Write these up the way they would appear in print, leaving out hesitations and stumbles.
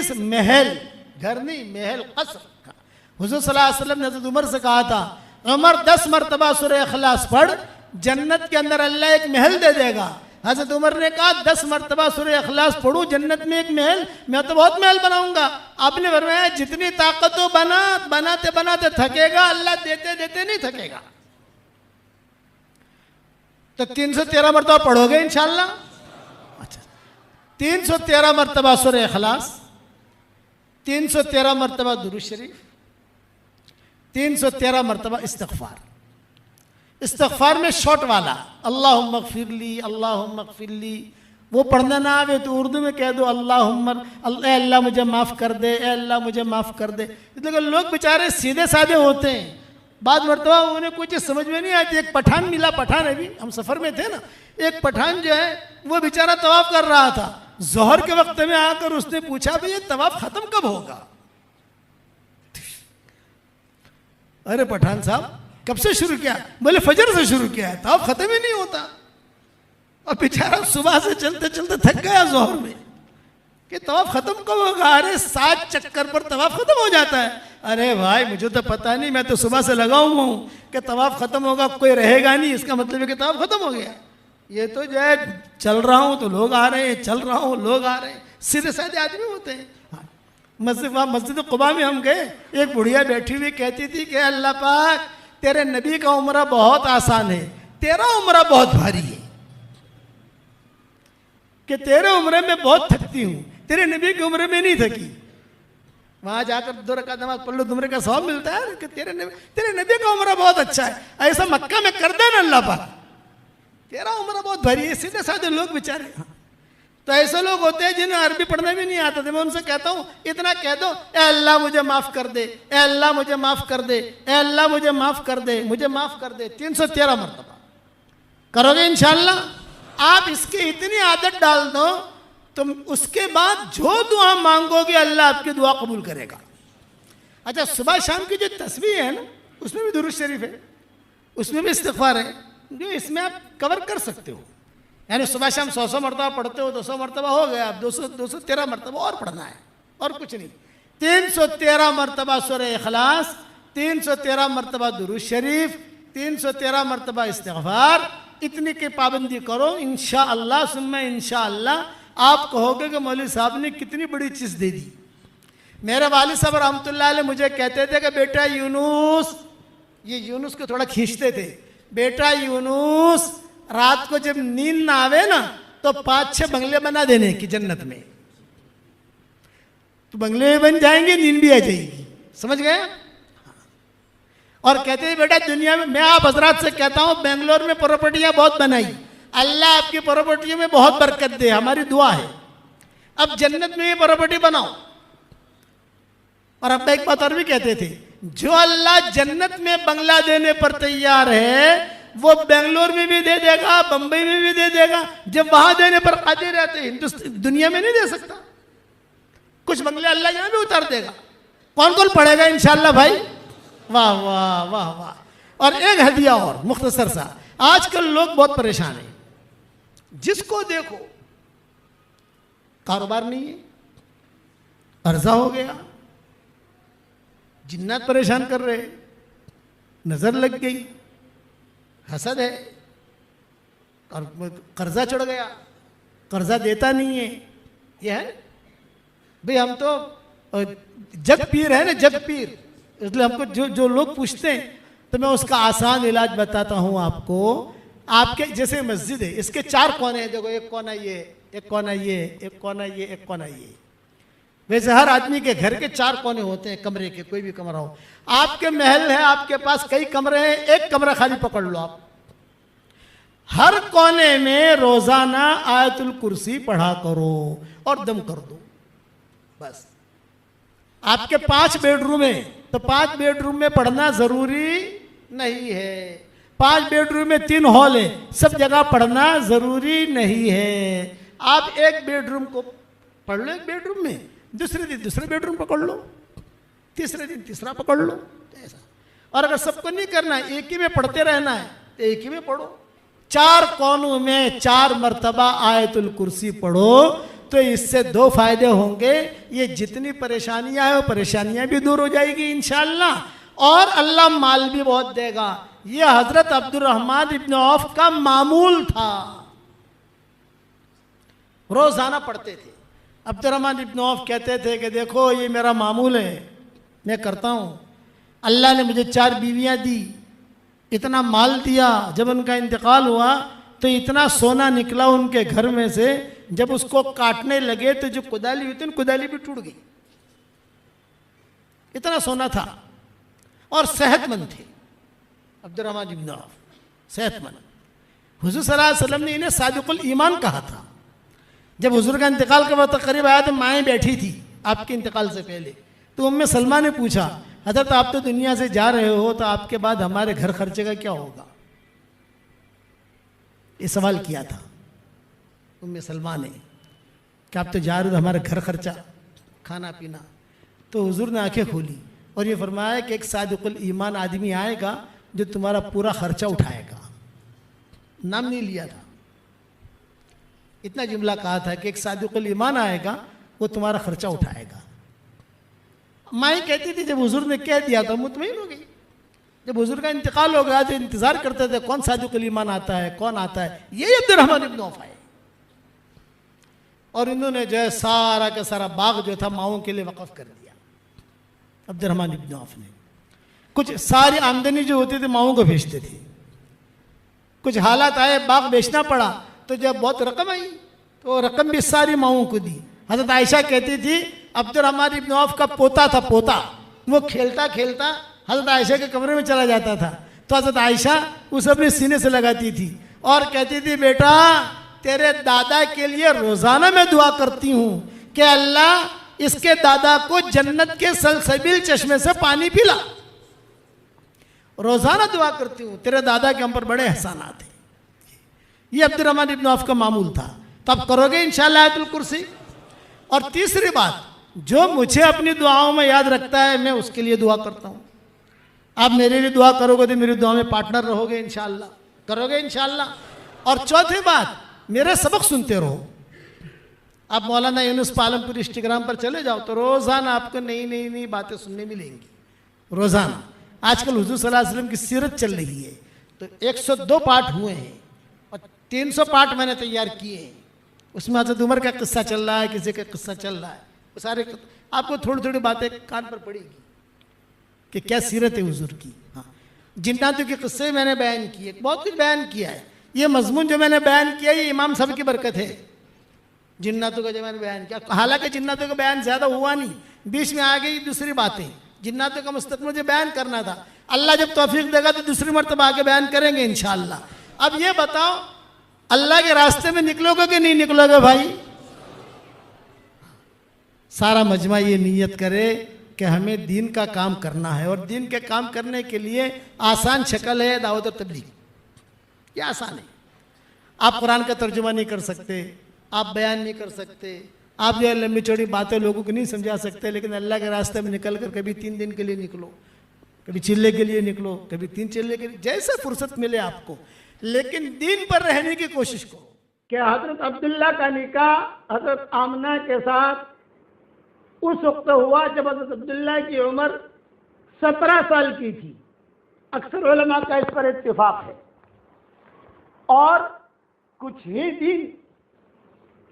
21 محل، گھر نہیں محل، قصر. حضور صلی اللہ علیہ وسلم نے حضرت عمر سے کہا تھا عمر 10 مرتبہ سورہ اخلاص پڑھ، جنت کے اندر اللہ ایک محل دے دے گا. حضرت عمر نے کہا 10 مرتبہ سورہ اخلاص پڑھوں جنت میں ایک محل، میں تو بہت محل بناؤں گا. آپ نے فرمایا جتنی طاقت ہو بناتے بناتے تھکے گا، اللہ دیتے دیتے نہیں تھکے گا. تو 313 مرتبہ پڑھو گے انشاءاللہ. اچھا 313 مرتبہ سورہ اخلاص، 313 مرتبہ درود شریف، 313 مرتبہ استغفار. استغفار میں شارٹ والا اللہم اغفر لی، اللہم اغفر لی، وہ پڑھنا نہ آوے تو اردو میں کہہ دو اللہم، اے اللہ مجھے معاف کر دے، اے اللہ مجھے معاف کر دے. اس لیے لوگ بیچارے سیدھے سادھے ہوتے ہیں، بعض مرتبہ انہیں کوئی چیز سمجھ میں نہیں آتی. ایک پٹھان ملا، پٹھان ابھی ہم سفر میں تھے نا، ایک پٹھان جو ہے وہ بیچارہ طواف کر رہا تھا. ظہر کے وقت میں آ کر اس نے پوچھا بھئی یہ طواف ختم کب ہوگا؟ ارے پٹھان صاحب کب سے شروع کیا؟ بولے فجر سے شروع کیا ہے، طواف ختم ہی نہیں ہوتا. اور بیچارہ صبح سے چلتے چلتے تھک گیا ظہر میں کہ طواف ختم کب ہوگا؟ ارے 7 چکر پر طواف ختم ہو جاتا ہے. ارے بھائی مجھے تو پتہ نہیں، میں تو صبح سے لگا ہوا ہوں کہ طواف ختم ہوگا، کوئی رہے گا نہیں، اس کا مطلب ہے کہ طواف ختم ہو گیا. یہ تو جو ہے چل رہا ہوں تو لوگ آ رہے ہیں، چل رہا ہوں لوگ آ رہے ہیں، سیدھے سادھے آدمی ہوتے ہیں. مسجد قباء میں ہم گئے، ایک بڑھیا بیٹھی ہوئی کہتی تھی کہ اللہ پاک تیرے نبی کا عمرہ بہت آسان ہے، تیرا عمرہ بہت بھاری ہے، کہ تیرے عمرے میں بہت تھکتی ہوں، تیرے نبی کے عمرے میں نہیں تھکی. وہاں جا کر 2 رکعت نماز پڑھ لو، عمرے کا ثواب ملتا ہے کہ تیرے نبی کا عمرہ بہت اچھا ہے. ایسا مکہ میں کر دے نا اللہ پاک، تیرا عمرہ بہت بھاری ہے. سیدھے سادھے لوگ بیچارے، تو ایسے لوگ ہوتے ہیں جنہیں عربی پڑھنا بھی نہیں آتا تھا. میں ان سے کہتا ہوں اتنا کہہ دو اے اللہ مجھے معاف کر دے، اے اللہ مجھے معاف کر دے، اے اللہ مجھے معاف کر دے، مجھے معاف کر دے. 313 مرتبہ کرو گے انشاءاللہ. آپ اس کی اتنی عادت ڈال دو، تم اس کے بعد جو دعا مانگو گے اللہ آپ کی دعا قبول کرے گا. اچھا صبح شام کی جو تسبیح ہے نا، اس میں بھی درود شریف ہے، اس میں بھی استغفار ہے، جو اس میں آپ کور کر سکتے ہو. یعنی صبح شام 100 مرتبہ پڑھتے ہو، 200 مرتبہ ہو گیا، اب 213 مرتبہ اور پڑھنا ہے، اور کچھ نہیں. 313 مرتبہ سورہ اخلاص، 313 مرتبہ درود شریف، 313 مرتبہ استغفار. اتنی کی پابندی کرو، انشاءاللہ ثم انشاءاللہ آپ کہو گے کہ مولوی صاحب نے کتنی بڑی چیز دے دی. میرے والد صاحب رحمۃ اللہ علیہ مجھے کہتے تھے کہ بیٹا یونس، یہ یونس کو تھوڑا کھینچتے تھے، بیٹا یونس رات کو جب نیند نہ آوے نا تو 5-6 بنگلے بنا دینے کی جنت میں، تو بنگلے بن جائیں گے، نیند بھی آ جائے گی. سمجھ گئے؟ اور کہتے ہیں بیٹا دنیا میں آپ حضرات سے کہتا ہوں بنگلور میں پراپرٹیاں بہت بنائی، اللہ آپ کی پراپرٹیوں میں بہت برکت دے، ہماری دعا ہے. اب جنت میں یہ پراپرٹی بناؤ. اور ابا ایک بات اور بھی کہتے تھے، جو اللہ جنت میں بنگلہ دینے پر تیار ہے وہ بنگلور میں بھی دے دے گا، بمبئی میں بھی دے دے گا. جب وہاں دینے پر قادر رہتے دنیا میں نہیں دے سکتا. کچھ بنگلے اللہ یہاں بھی اتار دے گا. کون کون پڑھے گا انشاءاللہ بھائی؟ واہ واہ واہ واہ. اور ایک ہدیہ اور مختصر سا، آج کل لوگ بہت پریشان ہیں، جس کو دیکھو کاروبار نہیں ہے، قرضہ ہو گیا، جنات پریشان کر رہے، نظر لگ گئی، حسد ہے، اور قرضہ چڑھ گیا، قرضہ دیتا نہیں ہے. یہ ہے بھئی ہم تو جگ پیر ہے نا، جگ پیر. اس لیے ہم کو جو لوگ پوچھتے ہیں تو میں اس کا آسان علاج بتاتا ہوں آپ کو. آپ کے جیسے مسجد ہے، اس کے 4 کونے ہیں، دیکھو ایک کونا یہ، ایک کونا یہ، ایک کونا یہ، ایک کونا یہ. ویسے ہر آدمی کے گھر کے 4 کونے ہوتے ہیں، کمرے کے، کوئی بھی کمرہ ہو. آپ کے محل ہے، آپ کے پاس کئی کمرے ہیں، ایک کمرہ خالی پکڑ لو آپ. ہر کونے میں روزانہ آیت الکرسی پڑھا کرو اور دم کر دو بس. آپ کے 5 بیڈ روم ہیں تو 5 بیڈ روم میں پڑھنا ضروری نہیں ہے. 5 بیڈ روم میں 3 ہال ہیں، سب جگہ پڑھنا ضروری نہیں ہے. آپ ایک بیڈ روم کو پڑھ لو ایک بیڈ روم میں، دوسرے دن دوسرے بیڈ روم پکڑ لو، تیسرے دن تیسرا پکڑ لو ایسا. اور اگر سب کو نہیں کرنا ہے، ایک ہی میں پڑھتے رہنا ہے تو ایک ہی میں پڑھو. 4 کونوں میں 4 مرتبہ آیت الکرسی پڑھو تو اس سے دو فائدے ہوں گے، یہ جتنی پریشانیاں ہیں وہ پریشانیاں بھی دور ہو جائے گی انشاءاللہ، اور اللہ مال بھی بہت دے گا۔ یہ حضرت عبد الرحمن ابن عوف کا معمول تھا، روزانہ پڑھتے تھے۔ عبد الرحمن ابن عوف کہتے تھے کہ دیکھو یہ میرا معمول ہے، میں کرتا ہوں، اللہ نے مجھے 4 بیویاں دی، اتنا مال دیا، جب ان کا انتقال ہوا تو اتنا سونا نکلا ان کے گھر میں سے، جب اس کو کاٹنے لگے تو جو کدالی ہوئی تھی کدالی بھی ٹوٹ گئی، اتنا سونا تھا، اور صحت مند تھے عبد الرحمن ابن عوف، صحت مند۔ حضور صلی اللہ علیہ وسلم نے انہیں صادق الایمان کہا تھا۔ جب حضور کا انتقال کا وقت قریب آیا تو مائیں بیٹھی تھی آپ کے انتقال سے پہلے، تو ام سلمہ نے پوچھا حضرت آپ تو دنیا سے جا رہے ہو تو آپ کے بعد ہمارے گھر خرچے کا کیا ہوگا؟ یہ سوال کیا تھا ام سلمہ نے کہ آپ تو جا رہے ہو تو ہمارے گھر خرچہ، کھانا پینا۔ تو حضور نے آنکھیں کھولی اور یہ فرمایا کہ ایک صادق الایمان آدمی آئے گا جو تمہارا پورا خرچہ اٹھائے گا، نام نہیں لیا تھا، اتنا جملہ کہا تھا کہ ایک صادق الایمان آئے گا وہ تمہارا خرچہ اٹھائے گا۔ مائیں کہتی تھی جب حضور نے کہہ دیا تو مطمئن ہو گئی، جب حضور کا انتقال ہو گیا تو انتظار کرتے تھے کون صادق الایمان آتا ہے، کون آتا ہے، یہی عبد الرحمن ابن عوف آئے، اور انہوں نے جو ہے سارا کا سارا باغ جو تھا ماؤں کے لیے وقف کر دیا عبد الرحمن ابن عوف نے۔ کچھ ساری آمدنی جو ہوتی تھی ماؤں کو بھیجتے تھے، کچھ حالات آئے باغ بیچنا پڑا تو جب بہت رقم آئی تو رقم بھی ساری ماؤں کو دی۔ حضرت عائشہ کہتی تھی عبد الرحمن ابن عوف کا پوتا تھا، پوتا، وہ کھیلتا کھیلتا حضرت عائشہ کے کمرے میں چلا جاتا تھا تو حضرت عائشہ اسے اپنے سینے سے لگاتی تھی اور کہتی تھی بیٹا تیرے دادا کے لیے روزانہ میں دعا کرتی ہوں کہ اللہ اس کے دادا کو جنت کے سلسبیل چشمے سے پانی پلا، روزانہ دعا کرتی ہوں، تیرے دادا کے ہم پر بڑے احسانات ہیں۔ یہ عبد الرحمن ابن عوف کا معمول تھا۔ تو اب کرو گے انشاءاللہ آیت الکرسی۔ اور تیسری بات، جو مجھے اپنی دعاؤں میں یاد رکھتا ہے میں اس کے لیے دعا کرتا ہوں۔ آپ میرے لیے دعا کرو گے تو میری دعا میں پارٹنر رہو گے انشاءاللہ، کرو گے انشاءاللہ۔ اور چوتھی بات، میرے سبق سنتے رہو۔ آپ مولانا یونس پالم پور انسٹاگرام پر چلے جاؤ تو روزانہ آپ کو نئی نئی نئی باتیں سننے ملیں گی، روزانہ۔ آج کل حضور صلی اللہ علیہ وسلم کی سیرت چل رہی ہے تو 102 پارٹ ہوئے ہیں اور 300 پارٹ میں نے تیار کیے ہیں، اس میں حضرت عمر کا قصہ چل رہا ہے، کسی کا قصہ چل رہا ہے، وہ سارے آپ کو تھوڑی تھوڑی باتیں کان پر پڑے گی کہ کیا سیرت ہے حضور کی۔ ہاں، جناتوں کے قصے میں نے بیان کیے، بہت کچھ بیان کیا ہے۔ یہ مضمون جو میں نے بیان کیا یہ امام صاحب کی برکت ہے، جناتوں کا جو میں نے بیان کیا۔ حالانکہ جناتوں کا بیان زیادہ ہوا نہیں، بیچ میں آ گئی دوسری باتیں، جناتوں کا مستقبل مجھے بیان کرنا تھا، اللہ جب توفیق دے گا تو دوسری مرتبہ آگے بیان کریں گے انشاءاللہ۔ اب یہ بتاؤ اللہ کے راستے میں نکلو گے کہ نہیں نکلو گے بھائی؟ سارا مجمع یہ نیت کرے کہ ہمیں دین کا کام کرنا ہے، اور دین کے کام کرنے کے لیے آسان شکل ہے دعوت و تبلیغ، یہ آسان ہے۔ آپ قرآن کا ترجمہ نہیں کر سکتے، آپ بیان نہیں کر سکتے، آپ جو ہے لمبی چوڑی باتیں لوگوں کو نہیں سمجھا سکتے، لیکن اللہ کے راستے میں نکل کر کبھی 3 دن کے لیے نکلو، کبھی چلے کے لیے نکلو، کبھی 3 چلے کے لیے، جیسے فرصت ملے آپ کو، لیکن دین پر رہنے کی کوشش کرو۔ کہ حضرت عبداللہ کا نکاح حضرت آمنہ کے ساتھ اس وقت ہوا جب حضرت عبداللہ کی عمر 17 سال کی تھی، اکثر علماء کا اس پر اتفاق ہے، اور کچھ ہی دن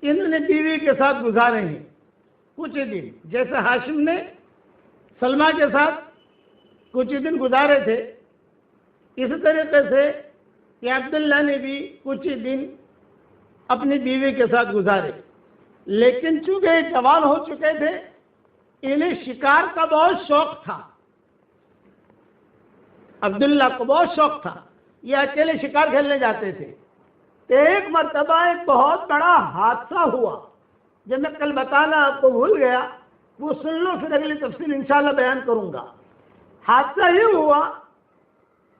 انہوں نے بیوی کے ساتھ گزارے ہیں، کچھ ہی دن، جیسے ہاشم نے سلمہ کے ساتھ کچھ ہی دن گزارے تھے، اسی طریقے سے کہ عبداللہ نے بھی کچھ ہی دن اپنی بیوی کے ساتھ گزارے، لیکن چونکہ یہ جوان ہو چکے تھے انہیں شکار کا بہت شوق تھا، عبداللہ کو بہت شوق تھا، یہ اکیلے شکار کھیلنے جاتے تھے۔ ایک مرتبہ ایک بہت بڑا حادثہ ہوا، جب میں کل بتانا آپ کو بھول گیا، وہ سن لو پھر اگلی تفصیل انشاءاللہ بیان کروں گا۔ حادثہ یہ ہوا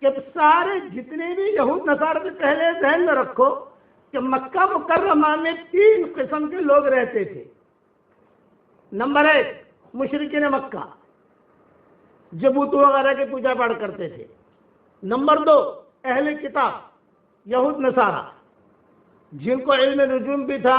کہ سارے جتنے بھی یہود نصارہ سے پہلے ذہن میں رکھو کہ مکہ مکرمہ میں 3 قسم کے لوگ رہتے تھے۔ نمبر 1 مشرکین مکہ، جو بت وغیرہ کی پوجا پاٹ کرتے تھے۔ نمبر 2 اہل کتاب، یہود نصارہ، جن کو علم نجوم بھی تھا،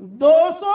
200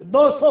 200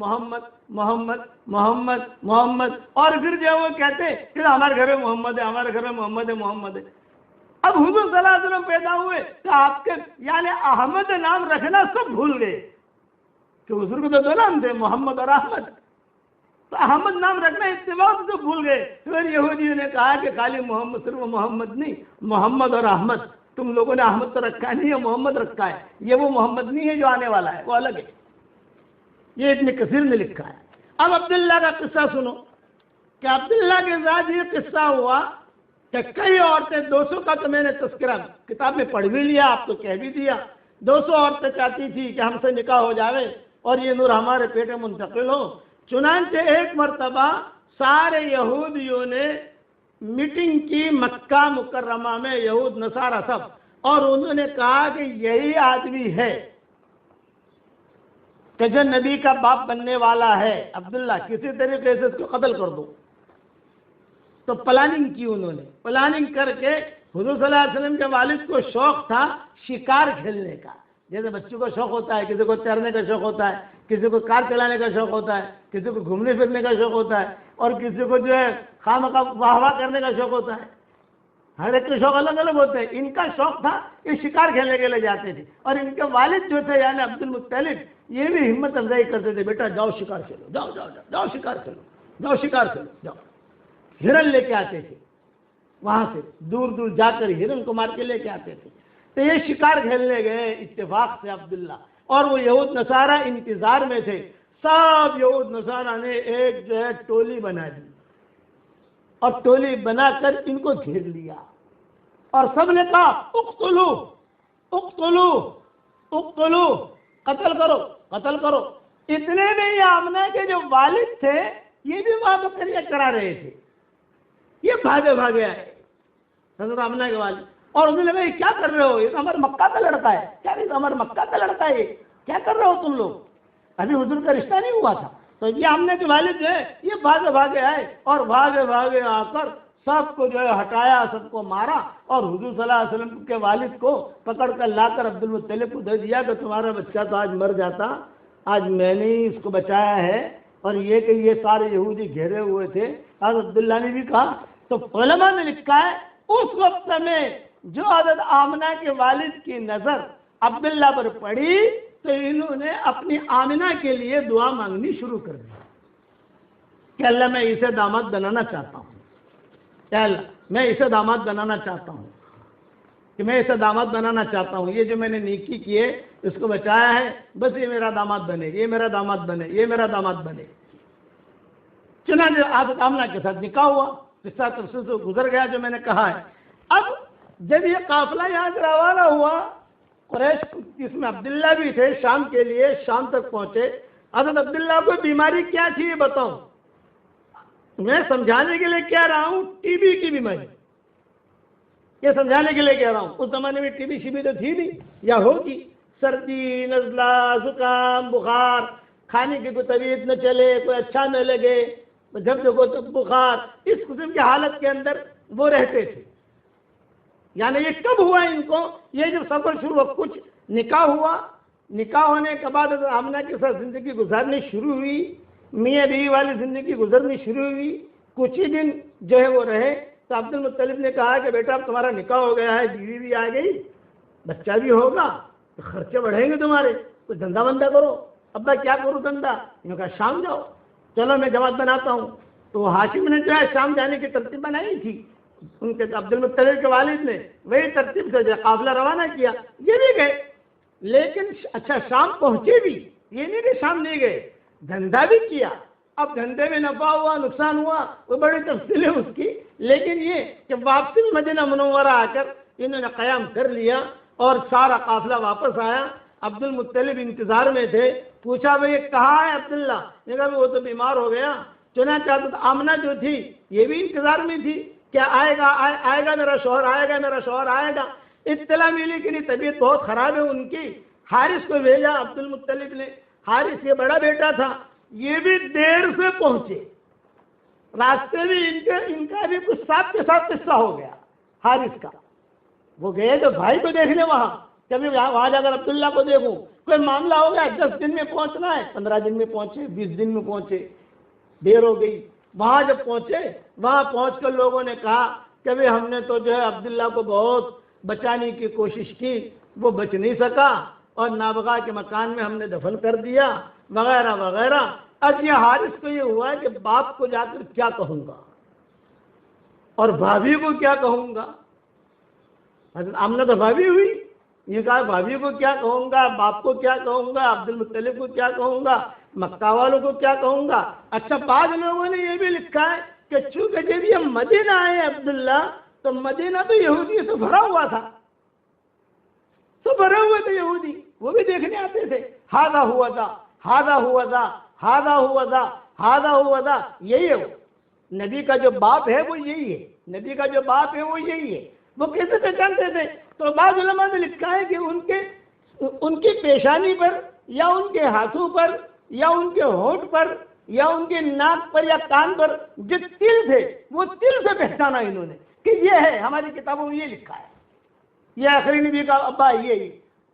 محمد محمد محمد محمد، اور پھر جو وہ کہتے کہ ہمارے گھر میں محمد ہے، ہمارے گھر میں محمد ہے، محمد ہے۔ اب حضور صلی اللہ علیہ وسلم پیدا ہوئے تو آپ کے یعنی احمد نام رکھنا سب بھول گئے، کہ حضور کو تو دو نام تھے، محمد اور احمد، تو احمد نام رکھنا اتباع سے بھول گئے۔ پھر یہودیوں نے کہا کہ خالی محمد، صرف محمد نہیں، محمد اور احمد، تم لوگوں نے احمد تو رکھا نہیں ہے، محمد رکھا ہے، یہ وہ محمد نہیں ہے جو آنے والا ہے، وہ الگ ہے۔ یہ ابن کثیر نے لکھا ہے۔ اب عبداللہ کا قصہ سنو کہ عبداللہ کے ساتھ یہ قصہ ہوا کہ کئی عورتیں، 200 کا تو میں نے تذکرہ کتاب میں پڑھ بھی لیا، آپ تو کہہ بھی دیا، 200 عورتیں چاہتی تھی کہ ہم سے نکاح ہو جاوے اور یہ نور ہمارے پیٹ میں منتقل ہو۔ چنانچہ ایک مرتبہ سارے یہودیوں نے میٹنگ کی مکہ مکرمہ میں، یہود نصارہ سب، اور انہوں نے کہا کہ یہی آدمی ہے کہ جو نبی کا باپ بننے والا ہے، عبداللہ، کسی طریقے سے اس کو قتل کر دو۔ تو پلاننگ کی انہوں نے، پلاننگ کر کے حضور صلی اللہ علیہ وسلم کے والد کو شوق تھا شکار کھیلنے کا، جیسے بچوں کو شوق ہوتا ہے، کسی کو تیرنے کا شوق ہوتا ہے، کسی کو کار چلانے کا شوق ہوتا ہے، کسی کو گھومنے پھرنے کا شوق ہوتا ہے، اور کسی کو جو ہے خواہ واہ واہ کرنے کا شوق ہوتا ہے۔ ہر ایک کے شوق الگ الگ ہوتے ہیں۔ ان کا شوق تھا یہ شکار کھیلنے کے لیے جاتے تھے، اور ان کے والد جو تھے یعنی عبد المطلب، یہ بھی ہمت افزائی کرتے تھے، بیٹا جاؤ شکار کھیلو، جاؤ جاؤ جاؤ جاؤ شکار کھیلو، جاؤ شکار کھیلو، جاؤ۔ ہرن لے کے آتے تھے، وہاں سے دور دور جا کر ہرن کو مار کے لے کے آتے تھے۔ تو یہ شکار کھیلنے گئے اتفاق سے عبداللہ، اور وہ یہود نصارہ انتظار میں تھے۔ سب یہود نصارہ نے ایک جو ہے ٹولی بنا دی، اور ٹولی بنا کر ان کو گھیر لیا، اور سب نے کہا اقتلو اقتلو اقتلو، قتل کرو قتل کرو۔ اتنے میں یہ آمنہ کے جو والد تھے یہ بھی وہاں بکریاں کرا رہے تھے، یہ بھاگے بھاگے آئے حضرت آمنہ کے والد، اور انہوں نے کہا یہ کیا کر رہے ہو، یہ تو ہمارے مکہ کا لڑکا ہے، کیا یہ تو ہمارے مکہ کا لڑکا ہے، یہ کیا کر رہے ہو تم لوگ، ابھی حضور کا رشتہ نہیں ہوا تھا۔ تو یہ آمنہ کے والد جو ہے یہ بھاگے بھاگے آئے، اور بھاگے بھاگے آ کر سب کو جو ہے ہٹایا، سب کو مارا، اور حضور صلی اللہ علیہ وسلم کے والد کو پکڑ کر لا کر عبد المطلب کو دے دیا کہ تمہارا بچہ تو آج مر جاتا، آج میں نے ہی اس کو بچایا ہے۔ اور یہ کہ یہ سارے یہودی گھیرے ہوئے تھے، حضرت عبداللہ نے بھی کہا۔ تو علماء نے لکھا ہے اس وقت میں جو حضرت آمنہ کے والد کی نظر عبداللہ پر پڑی تو انہوں نے اپنی آمنہ کے لیے دعا مانگنی شروع کر دی کہ اللہ میں اسے داماد بنانا چاہتا ہوں، یا اللہ میں اسے داماد بنانا چاہتا ہوں، کہ میں اسے داماد بنانا چاہتا ہوں، یہ جو میں نے نیکی کی ہے اس کو بچایا ہے، بس یہ میرا داماد بنے، یہ میرا داماد بنے، یہ میرا داماد بنے۔ چنانچہ حضرت آمنہ کے ساتھ نکاح ہوا، قصہ تفصیل سے گزر گیا جو میں نے کہا ہے۔ اب جب یہ قافلہ یہاں سے روانہ ہوا، قریش جس میں عبداللہ بھی تھے، شام کے لیے شام تک پہنچے۔ حضرت عبداللہ کو بیماری کیا تھی یہ بتاؤں، میں سمجھانے کے لیے کہہ رہا ہوں، ٹی بی کی بیماری، یہ سمجھانے کے لیے کہہ رہا ہوں۔ اس زمانے میں ٹی بی شی بی تو تھی نہیں یا ہوگی، سردی، نزلہ، زکام، بخار، کھانے کی کوئی طبیعت نہ چلے، کوئی اچھا نہ لگے، جب دیکھو تو بخار، اس قسم کی حالت کے اندر وہ رہتے تھے۔ یعنی یہ کب ہوا ان کو، یہ جب سفر شروع ہوا، کچھ نکاح ہوا، نکاح ہونے کے بعد آمنہ کے ساتھ زندگی گزارنی شروع ہوئی، میاں بیوی والی زندگی گزرنی شروع ہوئی، کچھ ہی دن جو ہے وہ رہے تو عبد المطلب نے کہا کہ بیٹا اب تمہارا نکاح ہو گیا ہے، بیوی بھی آ گئی، بچہ بھی ہوگا، تو خرچے بڑھیں گے تمہارے، کوئی دھندا بندہ کرو۔ ابا کیا کروں دھندا؟ انہوں نے کہا شام جاؤ، چلو میں جماعت بناتا ہوں۔ تو ہاشم نے جو ہے شام جانے کی ترتیب بنائی تھی، ان کے عبد المطلب کے والد نے وہی ترتیب سے جو قافلہ روانہ کیا، یہ بھی گئے، لیکن اچھا شام پہنچے بھی، یہ نہیں کہ شام نہیں گئے، دھندا بھی کیا۔ اب دھندے میں نفع ہوا نقصان ہوا وہ بڑی تفصیل ہے اس کی، لیکن یہ کہ واپسی مدینہ منورہ آ کر انہوں نے قیام کر لیا اور سارا قافلہ واپس آیا۔ عبد المطلب انتظار میں تھے، پوچھا بھئی کہاں ہے عبداللہ؟ نے کہا وہ تو بیمار ہو گیا۔ چنانچہ حضرت آمنہ جو تھی یہ بھی انتظار میں تھی، کیا آئے گا میرا شوہر، آئے گا میرا شوہر آئے گا۔ اطلاع ملی کہ نہیں طبیعت بہت خراب ہے ان کی۔ حارث کو بھیجا عبد المطلب نے، حارث یہ بڑا بیٹا تھا، یہ بھی دیر سے پہنچے، راستے میں ان کا بھی کچھ ساتھ کے ساتھ قصہ ہو گیا حارث کا۔ وہ گئے تو بھائی کو دیکھنے وہاں، کبھی وہاں جا کر عبداللہ کو دیکھوں، کوئی معاملہ ہو گیا 10 دن میں پہنچنا ہے، 15 دن میں پہنچے، 20 دن میں پہنچے، دیر ہو گئی۔ وہاں جب پہنچے، وہاں پہنچ کر لوگوں نے کہا کہ بھئی ہم نے تو جو ہے عبداللہ کو بہت بچانے کی کوشش کی، وہ بچ نہیں سکا اور نابغہ کے مکان میں ہم نے دفن کر دیا وغیرہ وغیرہ۔ اب یہ حارث کو یہ ہوا ہے کہ باپ کو جا کر کیا کہوں گا اور بھابھی کو کیا کہوں گا۔ حضرت آمنہ تو بھابھی ہوئی، یہ کہا بھابھی کو کیا کہوں گا، باپ کو کیا کہوں گا، عبد المطلب کو کیا کہوں گا، مکہ والوں کو کیا کہوں گا۔ اچھا بعض لوگوں نے یہ بھی لکھا ہے کہ چونکہ جب یہ مدینہ آئے عبداللہ تو مدینہ تو یہودی سے بھرا ہوا تھا، تو بھرے ہوئے تھے یہودی، وہ بھی دیکھنے آتے تھے، ہاذا ہوا تھا، ہاذا ہوا تھا، ہاذا ہوا تھا، ہاذا ہوا تھا، یہی ہے وہ نبی کا جو باپ ہے وہ یہی ہے، نبی کا جو باپ ہے وہ یہی ہے۔ وہ کیسے پہچانتے تھے؟ تو بعض علماء نے لکھا ہے کہ ان کی پیشانی پر یا ان کے ہاتھوں پر یا ان کے ہونٹ پر یا ان کے ناک پر یا کان پر جو تل تھے وہ تل سے پہچانا انہوں نے کہ یہ ہے، ہماری کتابوں میں یہ لکھا ہے، یہ آخری نبی کا ابا یہ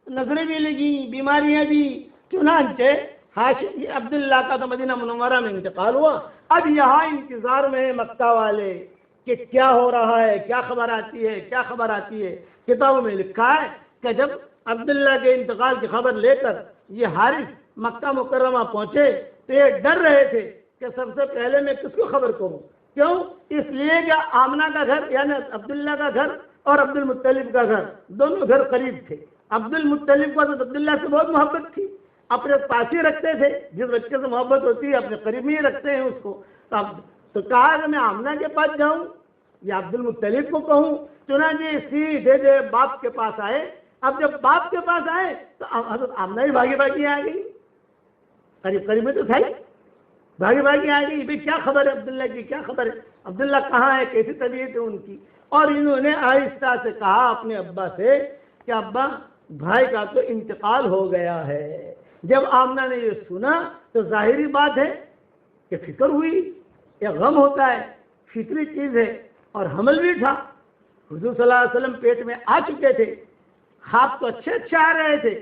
نظریں بھی لگی، بیماریاں بھی۔ چنانچہ عبداللہ کا تو مدینہ منورہ میں انتقال ہوا، اب یہاں انتظار میں ہیں مکہ والے کہ کیا ہو رہا ہے، کیا خبر آتی ہے، کیا خبر آتی ہے۔ کتابوں میں لکھا ہے کہ جب عبداللہ کے انتقال کی خبر لے کر یہ حارث مکہ مکرمہ پہنچے تو یہ ڈر رہے تھے کہ سب سے پہلے میں کس کو خبر کروں، کیوں؟ اس لیے کہ آمنہ کا گھر یعنی عبداللہ کا گھر اور عبد المطلب کا گھر دونوں گھر قریب تھے۔ عبد المطلب کو حضرت عبداللہ سے بہت محبت تھی، اپنے پاس ہی رکھتے تھے، جس بچے سے محبت ہوتی ہے اپنے قریب ہی رکھتے ہیں اس کو۔ تو کہا کہ میں آمنہ کے پاس جاؤں یا عبد المطلب کو کہوں، چنانچہ سیدھے باپ کے پاس آئے۔ اب جب باپ کے پاس آئے تو حضرت آمنہ ہی بھاگی بھاگی آ گئی، قریب قریب میں تو تھا ہی، بھاگی بھاگی آ گئی، بھائی کیا خبر ہے عبداللہ کی، کیا خبر ہے، عبداللہ کہاں ہے، کیسی طبیعت ہے ان کی۔ اور انہوں نے آہستہ سے کہا اپنے ابا سے کہ ابا بھائی کا تو انتقال ہو گیا ہے۔ جب آمنہ نے یہ سنا تو ظاہری بات ہے کہ فکر ہوئی، یہ غم ہوتا ہے، فطری چیز ہے، اور حمل بھی تھا، حضور صلی اللہ علیہ وسلم پیٹ میں آ چکے تھے، خواب تو اچھے اچھے آ رہے تھے،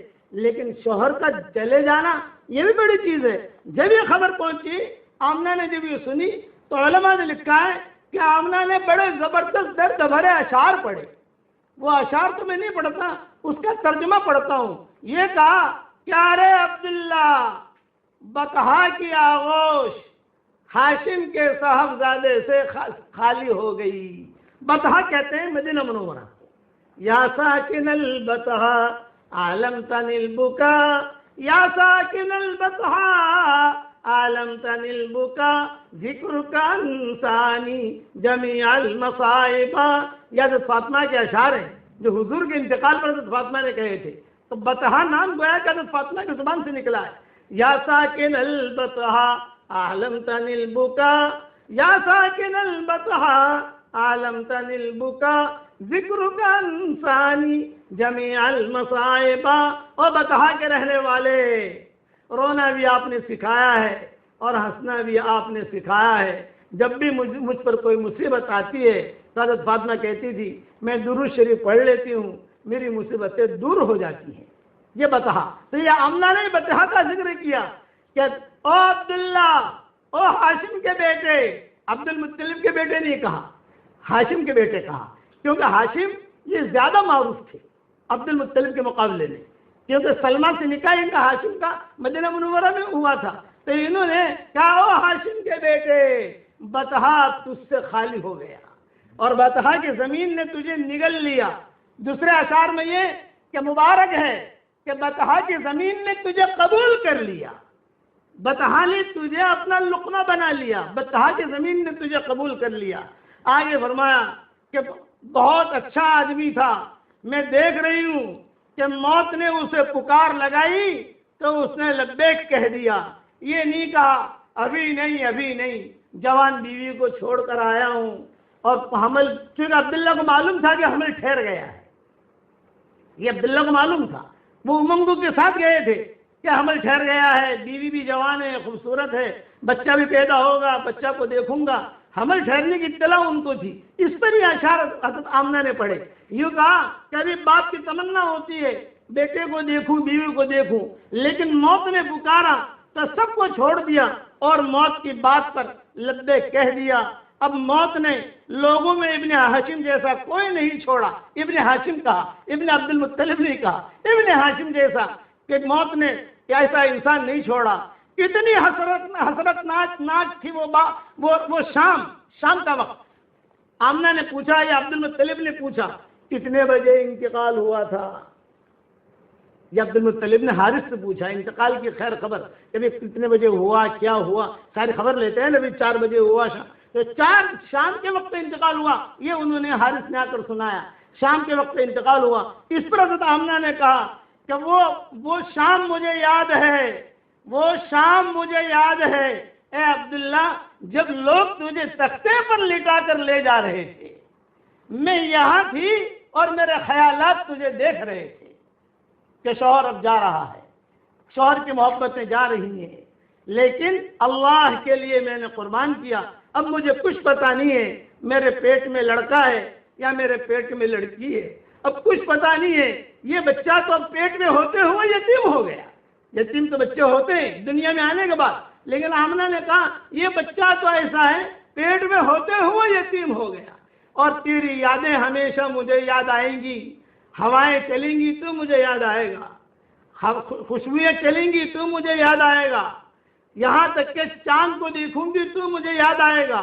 لیکن شوہر کا چلے جانا یہ بھی بڑی چیز ہے۔ جب یہ خبر پہنچی آمنہ نے جب یہ سنی تو علماء نے لکھا ہے کہ آمنہ نے بڑے زبردست درد بھرے اشعار پڑھے۔ وہ اشعار تو میں نہیں پڑھتا، اس کا ترجمہ پڑھتا ہوں۔ یہ کہا کیا رے عبداللہ بطحا کی آغوش ہاشم کے صاحبزادے سے خالی ہو گئی۔ بطحا کہتے ہیں مدینہ منورہ۔ یا ساکن البطحا عالمتن البکا، یا ساکن البطحا عالمتن البکا، ذکر کا انسانی جمیع المصائب۔ یہ حضرت فاطمہ کے اشعار ہیں جو حضور کے انتقال پر حضرت فاطمہ نے کہے تھے، تو بطحا نام گویا کہ حضرت فاطمہ کی زبان سے نکلا ہے۔ یا ساکن البطحا عالمتن البکا، یا ساکن البطحا عالمتن البکا، ذکر کا انسانی جمیع المصائب۔ اور بطحا کے رہنے والے، رونا بھی آپ نے سکھایا ہے اور ہنسنا بھی آپ نے سکھایا ہے۔ جب بھی مجھ پر کوئی مصیبت آتی ہے تو حضرت فاطمہ کہتی تھی میں درود شریف پڑھ لیتی ہوں، میری مصیبتیں دور ہو جاتی ہیں۔ یہ بطحا، تو یہ آمنہ نے بطحا کا ذکر کیا کہ او عبداللہ، او ہاشم کے بیٹے، عبد المطلب کے بیٹے نہیں کہا، ہاشم کے بیٹے کہا، کیونکہ ہاشم یہ زیادہ معروف تھے عبد المطلب کے مقابلے میں، کیونکہ سلمہ سے نکاح ان کا ہاشم کا مدینہ منورہ میں ہوا تھا۔ تو انہوں نے کہا او ہاشم کے بیٹے بطحا تجھ سے خالی ہو گیا اور بطحا کی زمین نے تجھے نگل لیا۔ دوسرے اشعار میں یہ کہ مبارک ہے کہ بطحا کی زمین نے تجھے قبول کر لیا، بطحا نے تجھے اپنا لقمہ بنا لیا، بطحا کی زمین نے تجھے قبول کر لیا۔ آگے فرمایا کہ بہت اچھا آدمی تھا، میں دیکھ رہی ہوں کہ موت نے اسے پکار لگائی تو اس نے لبیک کہہ دیا، یہ نہیں کہا ابھی نہیں ابھی نہیں، جوان بیوی کو چھوڑ کر آیا ہوں اور حمل، چونکہ عبداللہ کو معلوم تھا کہ حمل ٹھہر گیا ہے، یہ عبداللہ کو معلوم تھا، وہ امنگوں کے ساتھ گئے تھے کہ حمل ٹھہر گیا ہے، بیوی بھی جوان ہے، خوبصورت ہے، بچہ بھی پیدا ہوگا، بچہ کو دیکھوں گا، حمل ٹھہرنے کی اطلاع ان کو تھی۔ اس پر یہ اشعار حضرت آمنہ نے پڑھے، یوں کہا کہ ابھی باپ کی تمنا ہوتی ہے بیٹے کو دیکھوں بیوی کو دیکھوں، لیکن موت نے پکارا تو سب کو چھوڑ دیا اور موت کی بات پر لبیک کہہ دیا۔ اب موت نے لوگوں میں ابن ہاشم جیسا کوئی نہیں چھوڑا، ابن ہاشم کہا، ابن عبد المطلب نے کہا، ابن ہاشم جیسا کہ موت نے ایسا انسان نہیں چھوڑا۔ اتنی حسرت ناک تھی وہ شام کا وقت۔ آمنہ نے پوچھا یا عبد المطلب نے پوچھا کتنے بجے انتقال ہوا تھا؟ یہ عبد المطلب نے حارث سے پوچھا انتقال کی خیر خبر، کہ کتنے بجے ہوا، کیا ہوا، ساری خبر لیتے ہیں نبی 4 بجے ہوا تو 4 شام کے وقت انتقال ہوا، یہ انہوں نے حارث نے آ کر سنایا، شام کے وقت انتقال ہوا۔ اس پر حضرت آمنہ نے کہا کہ وہ شام مجھے یاد ہے، وہ شام مجھے یاد ہے اے عبداللہ، جب لوگ تجھے تختے پر لٹا کر لے جا رہے تھے، میں یہاں تھی اور میرے خیالات تجھے دیکھ رہے تھے کہ شوہر اب جا رہا ہے، شوہر کی محبتیں جا رہی ہیں، لیکن اللہ کے لیے میں نے قربان کیا۔ اب مجھے کچھ پتہ نہیں ہے میرے پیٹ میں لڑکا ہے یا میرے پیٹ میں لڑکی ہے، اب کچھ پتہ نہیں ہے، یہ بچہ تو اب پیٹ میں ہوتے ہوئے یتیم ہو گیا۔ یتیم تو بچے ہوتے ہیں دنیا میں آنے کے بعد، لیکن آمنہ نے کہا یہ بچہ تو ایسا ہے پیٹ میں ہوتے ہوئے یتیم ہو گیا، اور تیری یادیں ہمیشہ مجھے یاد آئیں گی، ہوائیں چلیں گی تو مجھے یاد آئے گا، خوشبوئیں چلیں گی تو مجھے یاد آئے گا، یہاں تک کہ چاند کو دیکھوں گی تو مجھے یاد آئے گا۔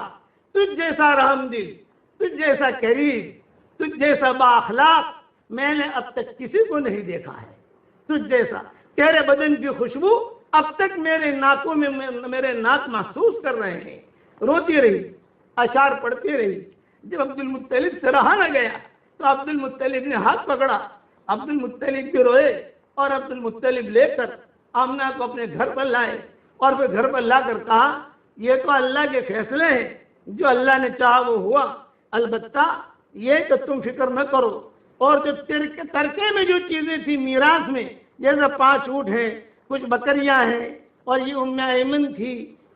تجھ جیسا رحم دل، تجھ جیسا کریم، تجھ جیسا بااخلاق میں نے اب تک کسی کو نہیں دیکھا ہے، تجھ جیسا، تیرے بدن کی خوشبو اب تک میرے ناکوں میں میرے ناک محسوس کر رہے ہیں۔ روتی رہی، اشعار پڑھتی رہی۔ جب عبد المطلب سے رہا نہ گیا تو عبد المطلب نے ہاتھ پکڑا، عبد المطلب بھی روئے، اور عبد المطلب لے کر آمنہ کو اپنے گھر پر لائے، اور پھر گھر پر لا کر کہا یہ تو اللہ کے فیصلے ہیں، جو اللہ نے چاہا وہ ہوا، البتہ یہ کہ تم فکر نہ کرو، اور جو ترکے میں جو چیزیں تھیں میراث میں، جیسے 5 اونٹ ہیں، کچھ بکریاں ہیں، اور یہ ام ایمن تھی،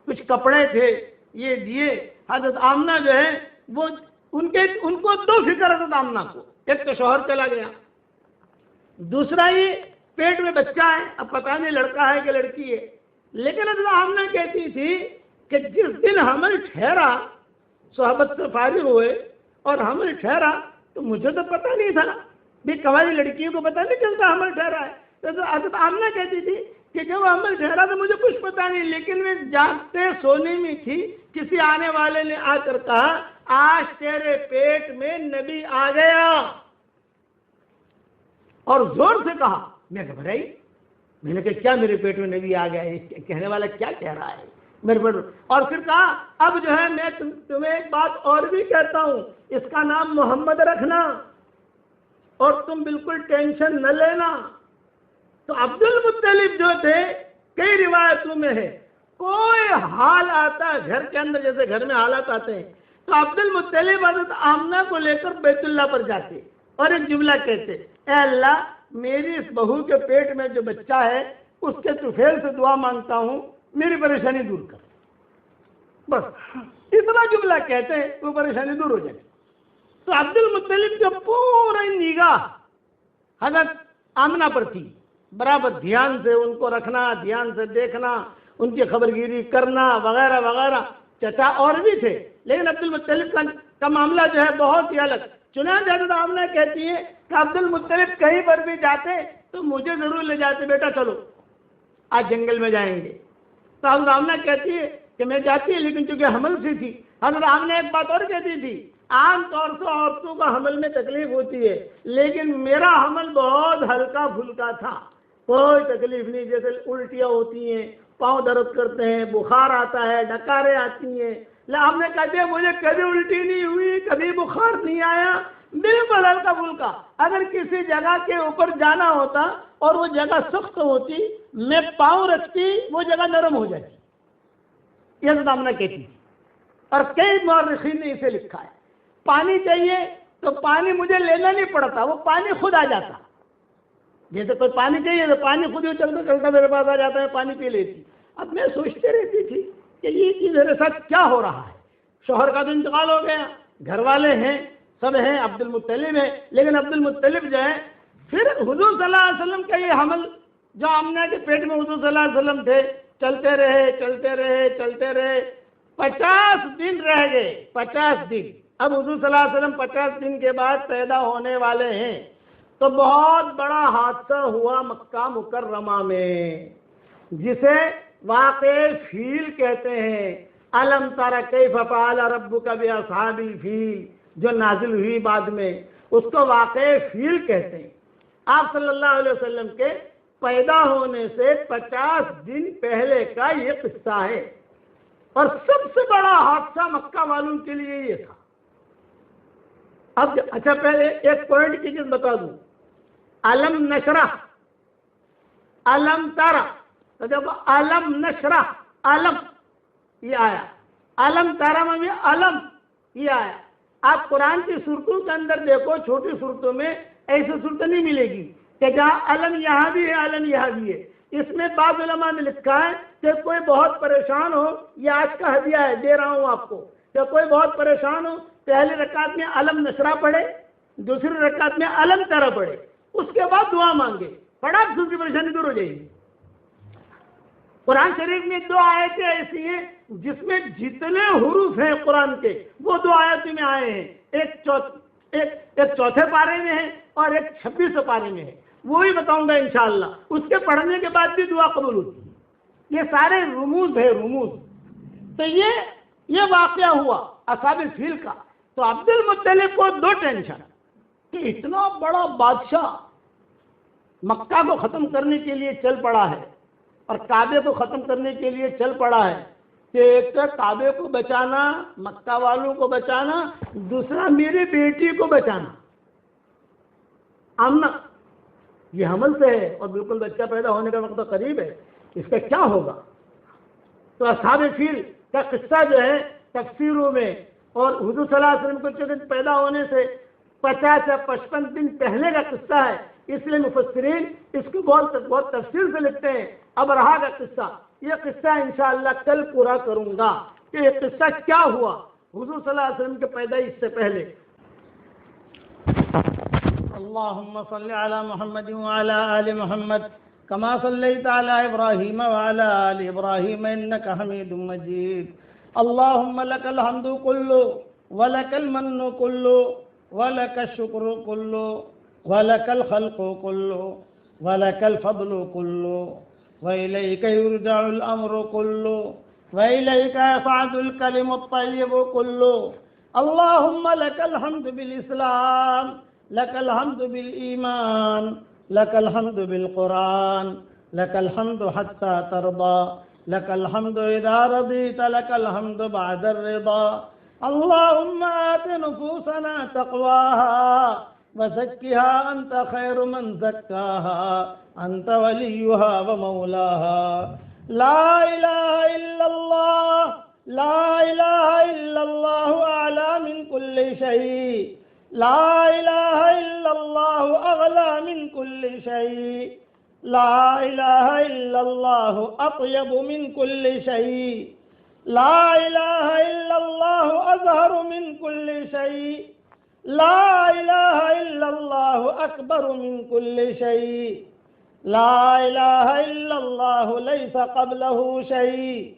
کچھ کپڑے تھے، یہ دیے۔ حضرت آمنہ جو ہے وہ ان کو 2 فکر حضرت آمنہ کو، ایک تو شوہر چلا گیا، دوسرا یہ پیٹ میں بچہ ہے، اب پتہ نہیں لڑکا ہے کہ لڑکی ہے، لیکن حضرت آمنہ کہتی تھی کہ جس دن حمل ٹھہرا، صحبت سے فارغ ہوئے اور حمل ٹھہرا تو مجھے تو پتہ نہیں تھا، بھی کنواری لڑکیوں کو پتہ نہیں چلتا حمل ٹھہرا ہے، تو حضرت آمنہ کہتی تھی کہ جب حمل ٹھہرا تو مجھے کچھ پتہ نہیں، لیکن میں جاگتے سونے میں تھی، کسی آنے والے نے آ کر کہا آج تیرے پیٹ میں نبی آ گیا، اور زور سے کہا، میں گھبرائی، میں نے کہا کیا میرے پیٹ میں نبی آ گیا ہے، کہنے والا کیا کہہ رہا ہے میرے پیٹ میں، اور پھر کہا اب جو ہے میں تمہیں ایک بات اور بھی کہتا ہوں، اس کا نام محمد رکھنا، اور تم بالکل ٹینشن نہ لینا۔ تو عبد المطلب جو تھے، کئی روایتوں میں ہے، کوئی حال آتا ہے گھر کے اندر، جیسے گھر میں حالات آتے ہیں، تو عبد المطلب حضرت آمنہ کو لے کر بیت اللہ پر جاتے اور ایک جملہ کہتے، اے اللہ میری اس بہو کے پیٹ میں جو بچہ ہے اس کے طفیل سے دعا مانگتا ہوں، میری پریشانی دور کر، بس اتنا جملہ کہتے ہیں وہ پریشانی دور ہو جائے۔ تو عبد المطلب جو پورا نگاہ حضرت آمنہ پر تھی، برابر دھیان سے ان کو رکھنا، دھیان سے دیکھنا، ان کی خبرگیری کرنا وغیرہ وغیرہ۔ چچا اور بھی تھے، لیکن عبد المطلب کا معاملہ جو ہے بہت ہی الگ۔ چنانچہ حضرت آمنہ کہتی ہے کہ عبد المطلب کہیں پر بھی جاتے تو مجھے ضرور لے جاتے، بیٹا چلو آج جنگل میں جائیں گے۔ تو حضرت آمنہ کہتی ہے کہ میں جاتی ہے، لیکن چونکہ حمل سی تھی۔ حضرت آمنہ ایک بات اور کہتی تھی، عام طور سے عورتوں کا حمل میں تکلیف ہوتی ہے، لیکن میرا حمل بہت ہلکا پھلکا تھا، کوئی تکلیف نہیں، جیسے الٹیاں ہوتی ہیں، پاؤں درد کرتے ہیں، بخار آتا ہے، ڈکاریں آتی ہیں، ہم نے کہتے ہیں مجھے کبھی الٹی نہیں ہوئی، کبھی بخار نہیں آیا، بالکل ہلکا پھلکا۔ اگر کسی جگہ کے اوپر جانا ہوتا اور وہ جگہ سخت ہوتی، میں پاؤں رکھتی وہ جگہ نرم ہو جاتی، یہ حضرت آمنہ کہتی تھی۔ اور کئی مورخین نے اسے لکھا ہے، پانی چاہیے تو پانی مجھے لینا نہیں پڑتا، وہ پانی خود آ جاتا، جیسے کوئی پانی چاہیے تو پانی خود ہی چلتا چلتا میرے پاس آ جاتا ہے، پانی پی لیتی۔ اب میں سوچتے رہتی تھی کہ یہ چیز میرے ساتھ کیا ہو رہا ہے، شوہر کا تو انتقال ہو گیا، گھر والے ہیں، سب ہیں، عبد المطلب ہے، لیکن عبد المطلب جو ہے پھر حضور صلی اللہ علیہ وسلم کا یہ حمل جو آمنہ کے پیٹ میں حضور صلی اللہ علیہ وسلم تھے، چلتے رہے 50 دن رہ گئے، 50 دن. اب حضور صلی اللہ علیہ وسلم 50 دن کے بعد پیدا ہونے والے ہیں. تو بہت بڑا حادثہ ہوا مکہ مکرمہ میں، جسے واقع فیل کہتے ہیں. الم تر کیف فعل ربک باصحاب الفیل جو نازل ہوئی بعد میں، اس کو واقع فیل کہتے ہیں. آپ صلی اللہ علیہ وسلم کے پیدا ہونے سے 50 دن پہلے کا یہ قصہ ہے. اور سب سے بڑا حادثہ مکہ والوں کے لیے یہ تھا. اب اچھا پہلے ایک پوائنٹ کی چیز بتا دوں. علم نشرح، علم تارا، تو جب علم نشرح، علم یہ آیا، علم تارا میں بھی علم یہ آیا. آپ قرآن کی صورتوں کے اندر دیکھو، چھوٹی صورتوں میں ایسی صورت نہیں ملے گی کہ جہاں علم یہاں بھی ہے علم یہاں بھی ہے. اس میں بعض علماء نے لکھا ہے کہ کوئی بہت پریشان ہو، یہ آج کا ہدیہ ہے، دے رہا ہوں آپ کو، کہ کوئی بہت پریشان ہو پہلی رکعت میں علم نشرح پڑھے، دوسری رکعت میں علم تارا پڑھے، اس کے بعد دعا مانگے، فٹاک سے اس کی پریشانی دور ہو جائے گی. قرآن شریف میں 2 آیتیں ایسی ہیں جس میں جتنے حروف ہیں قرآن کے وہ 2 آیتیں میں آئے ہیں. ایک چوتھے پارے میں ہے اور ایک 26 پارے میں ہے. وہی بتاؤں گا انشاءاللہ. اس کے پڑھنے کے بعد بھی دعا قبول ہوتی ہے. یہ سارے رموز ہے، رموز. تو یہ واقعہ ہوا اصحاب الفیل کا. تو عبد المطلب کو 2 ٹینشن کہ اتنا بڑا بادشاہ مکہ کو ختم کرنے کے لیے چل پڑا ہے اور کعبے کو ختم کرنے کے لیے چل پڑا ہے، کہ ایک تو کعبے کو بچانا، مکہ والوں کو بچانا، دوسرا میری بیٹی کو بچانا. آمنہ یہ حمل سے ہے اور بالکل بچہ پیدا ہونے کا وقت قریب ہے، اس کا کیا ہوگا؟ تو اصحاب فیل کا قصہ جو ہے تفسیروں میں، اور حضور صلی اللہ علیہ وسلم کو چونکہ پیدا ہونے سے 50 یا 55 دن پہلے کا قصہ ہے، اس لیے مفسرین اس کو بہت تفصیل سے لکھتے ہیں. اب رہا کا قصہ، یہ قصہ انشاءاللہ کل پورا کروں گا کہ یہ قصہ کیا ہوا حضور صلی اللہ علیہ وسلم کے پیدائش سے پہلے. اللهم صل على محمد وعلى آل محمد كما صليت على إبراهيم وعلى آل إبراهيم إنك حميد مجيد. اللهم لك الحمد كله ولك المن كله ولك الشكر كله ولك الخلق كله ولك الفضل كله وإليك يرجع الأمر كله وإليك يصعد الكلم الطيب كله. اللهم لك الحمد بالإسلام، لك الحمد بالإيمان، لك الحمد بالقرآن، لك الحمد حتى ترضى، لك الحمد إذا رضيت، لك الحمد بعد الرضا. اللهم آت نفوسنا تقواها وزكها أنت خير من زكاها، أنت وليها ومولاها. لا إله إلا الله، لا إله إلا الله أعلى من كل شيء، لا إله إلا الله أغلى من كل شيء، لا إله إلا الله أطيب من كل شيء، لا إله إلا الله أظهر من كل شيء، لا إله إلا الله أكبر من كل شيء، لا إله إلا الله ليس قبله شيء،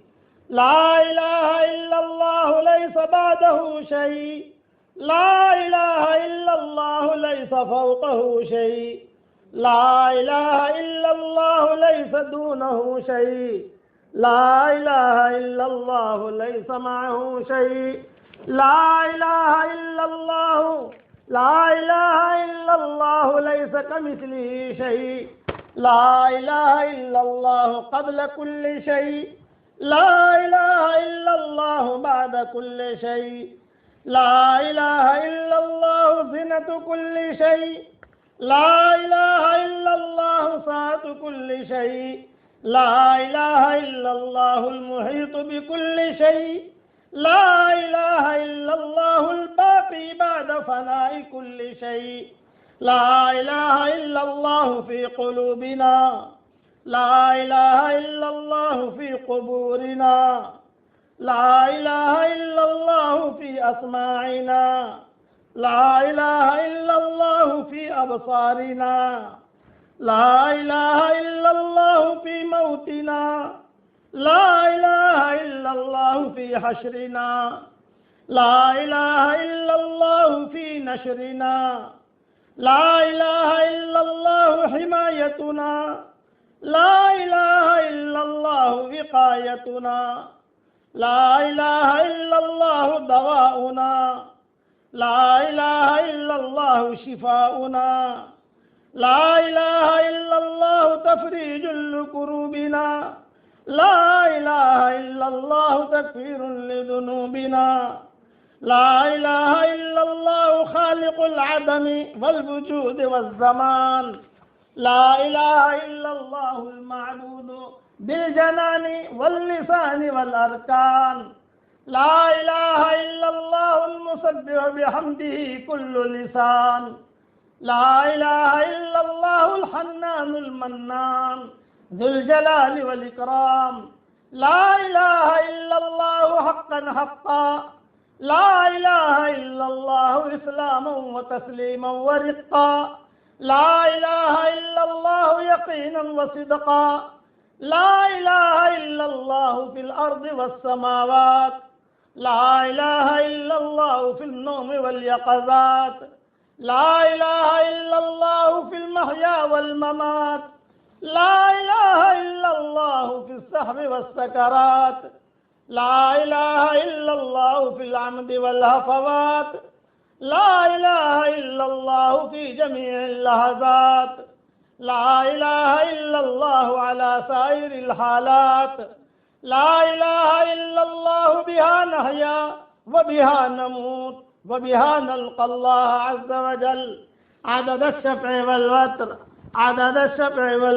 لا إله إلا الله ليس بعده شيء، لا إله إلا الله ليس فوقه شيء، لا إله إلا الله ليس دونه شيء، لا إله إلا الله ليس معه شيء، لا إله إلا الله، لا إله إلا الله ليس كمثله شيء، لا إله إلا الله قبل كل شيء، لا إله إلا الله بعد كل شيء، لا إله إلا الله زنة كل شيء، لا إله إلا الله سعة كل شيء، لا إله إلا الله المحيط بكل شيء، لا إله إلا الله الباقي بعد فناء كل شيء، لا إله إلا الله في قلوبنا، لا إله إلا الله في قبورنا، لا إله إلا الله في أسماعنا، لا الہ الا اللہ فی ابصارنا، لا الہ الا اللہ فی موتنا، لا الہ الا اللہ فی حشرنا، لا الہ الا اللہ فی نشرنا، لا الہ الا اللہ حمایتنا، لا الہ الا اللہ وقایتنا، لا الہ الا اللہ دواؤنا، لا الہ الا اللہ شفاؤنا، لا الہ الا اللہ تفریج لکروبنا، لا الہ الا اللہ تکفیر لذنوبنا، لا الہ الا اللہ خالق العدم والوجود والزمان، لا الہ الا اللہ المعبود بالجنان واللسان والارکان، لا الہ الا اللہ المسبح بحمدہ کل لسان، لا الہ الا اللہ الحنان المنان ذو الجلال والاکرام، لا الہ الا اللہ حقا حقا، لا الہ الا اللہ اسلاما وتسلیما ورقا، لا الہ الا اللہ یقینا وصدقا، لا الہ الا اللہ فی الارض والسماوات، لا الہ الا اللہ فی النوم والیقظات، لا الہ الا اللہ فی المحیا والممات، لا الہ الا اللہ فی السحر والسکرات، لا الہ الا اللہ فی العمد والہفوات، لا الہ الا اللہ فی جمیع اللحظات، لا الہ الا اللہ علی سائر الحالات، لا الہ الا اللہ بہا نحیا وبہا نموت وبہا نلقى اللہ عز وجل عدد الشفع والوتر، عدد الشفع والوتر